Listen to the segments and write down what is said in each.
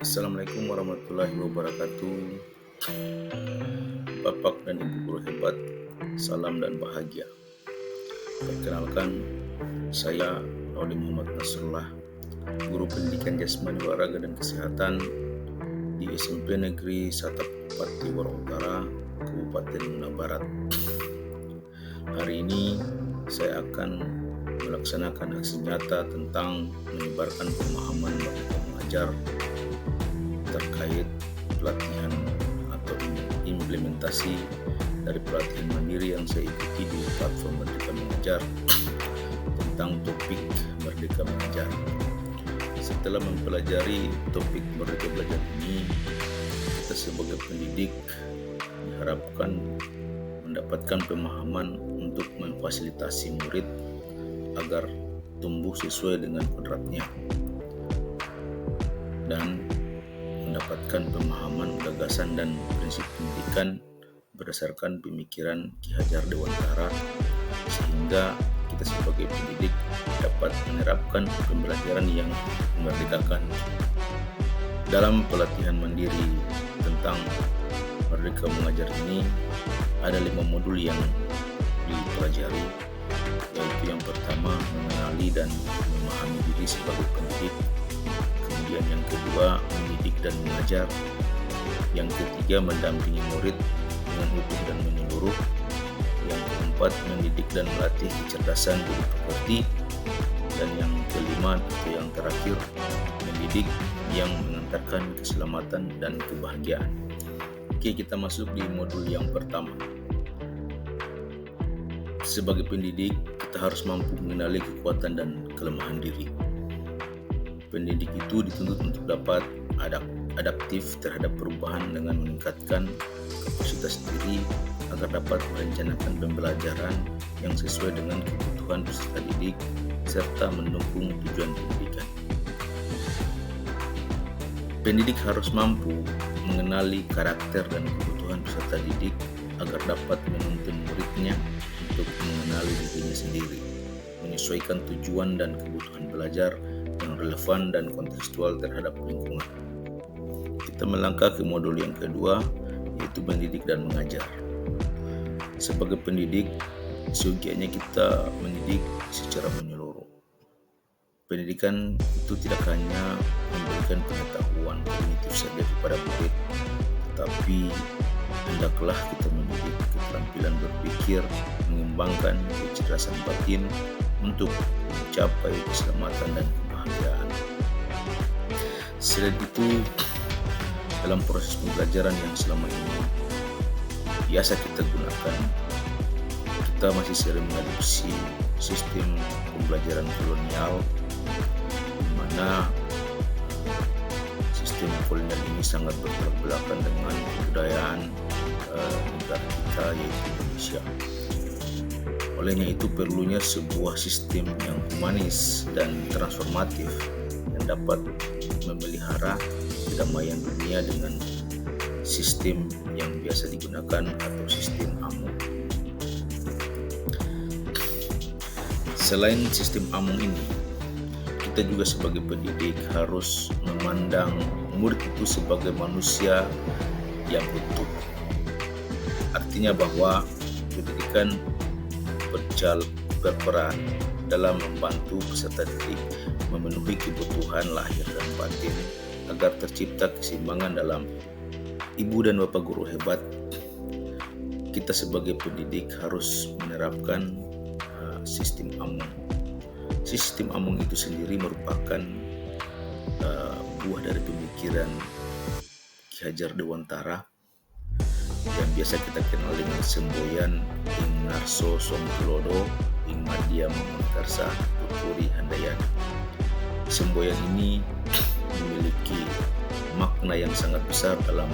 Assalamualaikum warahmatullahi wabarakatuh. Bapak dan Ibu guru hebat, salam dan bahagia. Perkenalkan, saya Audi Muhammad Nasrullah, guru pendidikan jasmani olahraga dan kesehatan di SMP Negeri Satapati Waro Utara, Kabupaten Muna Barat. Hari ini saya akan melaksanakan aksi nyata tentang menyebarkan pemahaman bagi pengajar terkait pelatihan atau implementasi dari pelatihan mandiri yang saya ikuti di platform Merdeka Mengajar tentang topik Merdeka Mengajar. Setelah mempelajari topik Merdeka Belajar ini, kita sebagai pendidik diharapkan mendapatkan pemahaman untuk memfasilitasi murid agar tumbuh sesuai dengan kodratnya dan mendapatkan pemahaman, gagasan, dan prinsip pendidikan berdasarkan pemikiran Ki Hajar Dewantara, sehingga kita sebagai pendidik dapat menerapkan pembelajaran yang memerdekakan. Dalam pelatihan mandiri tentang Merdeka Mengajar ini, ada 5 modul yang dipelajari, yaitu yang pertama mengenali dan memahami diri sebagai pendidik, kemudian yang kedua mendidik dan mengajar, yang ketiga mendampingi murid dengan utuh dan menyeluruh, yang keempat mendidik dan melatih kecerdasan budi pekerti, dan yang kelima atau yang terakhir mendidik yang mengantarkan keselamatan dan kebahagiaan. Oke, kita masuk di modul yang pertama. Sebagai pendidik, kita harus mampu mengenali kekuatan dan kelemahan diri. Pendidik itu dituntut untuk dapat adaptif terhadap perubahan dengan meningkatkan kapasitas diri agar dapat merencanakan pembelajaran yang sesuai dengan kebutuhan peserta didik serta mendukung tujuan pendidikan. Pendidik harus mampu mengenali karakter dan kebutuhan peserta didik agar dapat menuntun muridnya untuk mengenali dirinya sendiri, menyesuaikan tujuan dan kebutuhan belajar yang relevan dan kontekstual terhadap lingkungan. Kita melangkah ke modul yang kedua, yaitu mendidik dan mengajar. Sebagai pendidik, seyogianya kita mendidik secara menyeluruh. Pendidikan itu tidak hanya memberikan pengetahuan kognitif saja kepada murid, tetapi hendaklah kita mendidik keterampilan berpikir, mengembangkan kecerdasan batin untuk mencapai keselamatan dan kebahagiaan. Selain itu, dalam proses pembelajaran yang selama ini biasa kita gunakan, kita masih sering mengadopsi sistem pembelajaran kolonial, di mana sistem kolonial ini sangat bertolak belakang dengan kebudayaan negara kita, yaitu Indonesia. Olehnya itu perlunya sebuah sistem yang humanis dan transformatif yang dapat memelihara kedamaian dunia dengan sistem yang biasa digunakan atau sistem AMUN. Selain sistem AMUN ini, kita juga sebagai pendidik harus memandang murid itu sebagai manusia yang utuh. Artinya bahwa pendidikan berperan dalam membantu peserta didik memenuhi kebutuhan lahir dan batin agar tercipta keseimbangan dalam ibu dan bapak guru hebat. Kita sebagai pendidik harus menerapkan sistem AMUN. Sistem AMUN itu sendiri merupakan buah dari pemikiran Ki Hajar Dewantara yang biasa kita kenal dengan semboyan Ing Narso Somtulodo Ing Madya Mangunkarsa Tuturi Handayani. Semboyan ini memiliki makna yang sangat besar dalam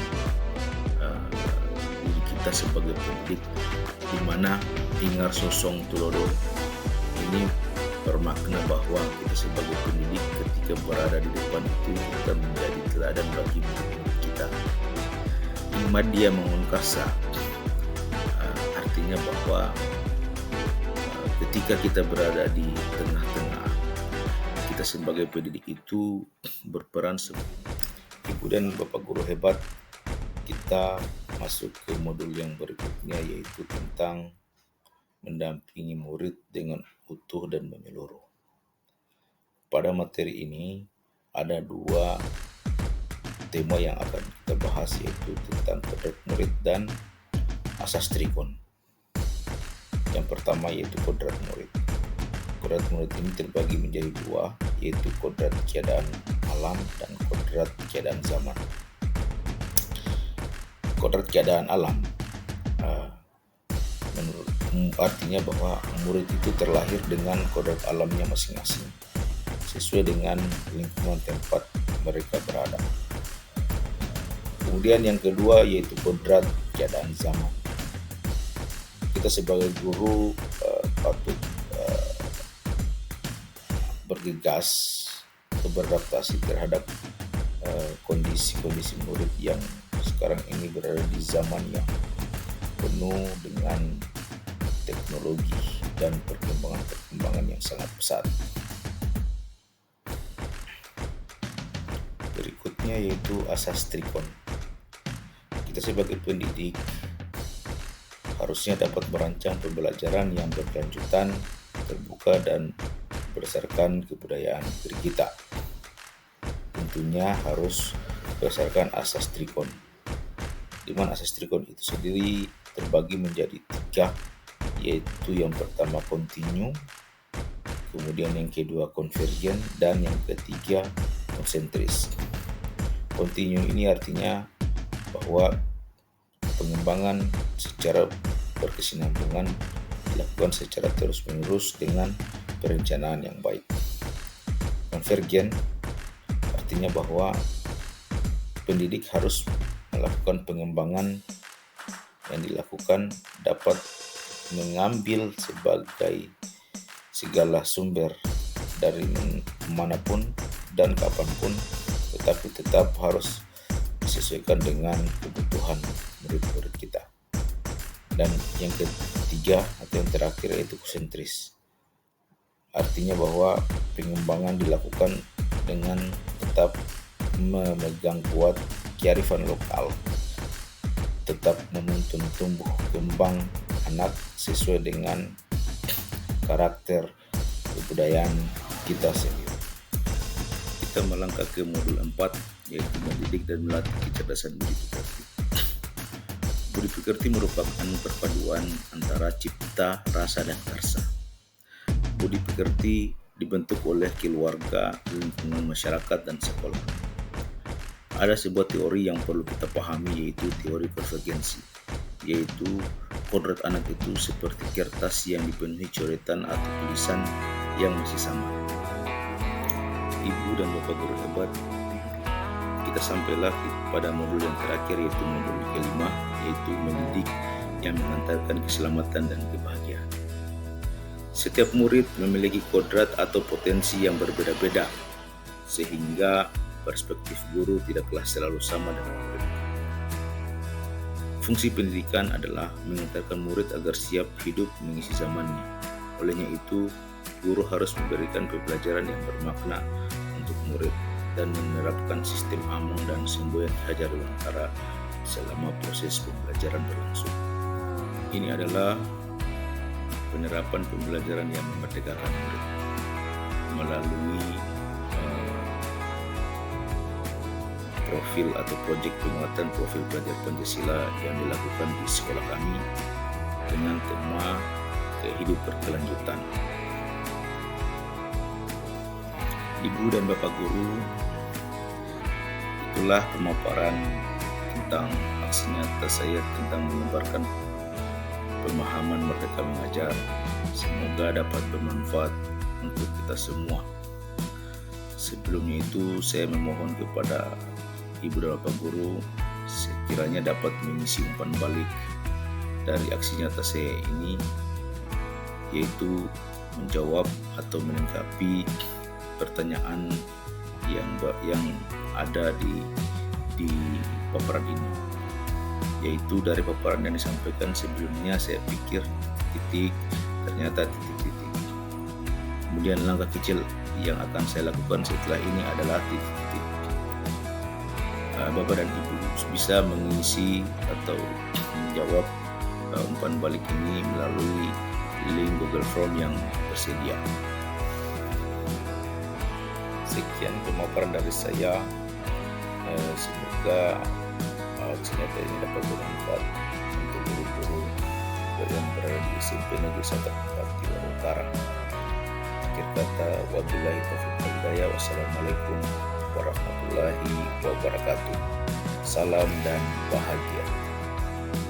diri kita sebagai pendidik, di mana Ingar Sosong Tulodo ini bermakna bahwa kita sebagai pendidik ketika berada di depan itu kita menjadi teladan bagi murid kita. Ing Madya Mangunkarsa artinya bahwa ketika kita berada di tengah-tengah, kita sebagai pendidik itu berperan Ibu dan Bapak guru hebat, kita masuk ke modul yang berikutnya, yaitu tentang mendampingi murid dengan utuh dan menyeluruh. Pada materi ini ada dua tema yang akan kita bahas, yaitu tentang kodrat murid dan asas trikon. Yang pertama yaitu kodrat murid. Kodrat murid ini terbagi menjadi dua, yaitu kodrat keadaan alam dan kodrat keadaan zaman. Kodrat keadaan alam artinya bahwa murid itu terlahir dengan kodrat alamnya masing-masing, sesuai dengan lingkungan tempat mereka berada. Kemudian yang kedua yaitu kodrat keadaan zaman. Kita sebagai guru patut bergegas atau beradaptasi terhadap kondisi-kondisi murid yang sekarang ini berada di zaman yang penuh dengan teknologi dan perkembangan yang sangat pesat. Berikutnya yaitu asas trikon. Kita sebagai pendidik harusnya dapat merancang pembelajaran yang berkelanjutan, terbuka, dan berdasarkan kebudayaan negeri kita. Tentunya harus berdasarkan asas trikon, di mana asas trikon itu sendiri terbagi menjadi 3, yaitu yang pertama kontinu, kemudian yang kedua konvergen, dan yang ketiga konsentris. Kontinu ini artinya bahwa pengembangan secara berkesinambungan dilakukan secara terus-menerus dengan perencanaan yang baik. Konvergen artinya bahwa pendidik harus melakukan pengembangan yang dilakukan dapat mengambil sebagai segala sumber dari manapun dan kapanpun, tetapi tetap harus disesuaikan dengan kebutuhan murid-murid kita. Dan yang ketiga atau yang terakhir yaitu konsentris. Artinya bahwa pengembangan dilakukan dengan tetap memegang kuat kearifan lokal, tetap menuntun tumbuh kembang anak sesuai dengan karakter kebudayaan kita sendiri. Kita melangkah ke modul 4, yaitu mendidik dan melatih kecerdasan budi pekerti. Budi pekerti merupakan perpaduan antara cipta, rasa, dan karsa. Budi pekerti dibentuk oleh keluarga, lingkungan masyarakat, dan sekolah. Ada sebuah teori yang perlu kita pahami, yaitu teori konvergensi, yaitu kodrat anak itu seperti kertas yang dipenuhi coretan atau tulisan yang masih sama. Ibu dan Bapak guru hebat, kita sampailah pada modul yang terakhir, yaitu modul kelima, yaitu mendidik yang mengantarkan keselamatan dan kebahagiaan. Setiap murid memiliki kodrat atau potensi yang berbeda-beda, sehingga perspektif guru tidaklah selalu sama dengan murid. Fungsi pendidikan adalah mengantarkan murid agar siap hidup mengisi zamannya. Olehnya itu, guru harus memberikan pembelajaran yang bermakna untuk murid dan menerapkan sistem among dan semboh yang dihajar Dewantara selama proses pembelajaran berlangsung. Ini adalah penerapan pembelajaran yang memerdekakan murid melalui profil atau proyek penguatan profil pelajar Pancasila yang dilakukan di sekolah kami dengan tema hidup berkelanjutan. Ibu dan Bapak guru, itulah pemaparan tentang aksi nyata saya tentang menyebarkan pemahaman Merdeka Mengajar. Semoga dapat bermanfaat untuk kita semua. Sebelumnya itu saya memohon kepada Ibu dan Bapak guru sekiranya dapat mengisi umpan balik dari aksi nyata saya ini, yaitu menjawab atau melengkapi pertanyaan yang ada di paparan ini, yaitu dari paparan yang disampaikan sebelumnya saya pikir titik, ternyata titik-titik. Kemudian langkah kecil yang akan saya lakukan setelah ini adalah titik-titik. Bapak dan Ibu bisa mengisi atau menjawab umpan balik ini melalui link Google Form yang tersedia. Sekian pemaparan dari saya. Semoga cerita ini dapat bermanfaat untuk guru-guru yang berada di SMP Negeri 1 Tiwara Utara. Akhir kata, wabillahi taufiq wal hidayah. Wassalamualaikum warahmatullahi wabarakatuh. Salam dan bahagia.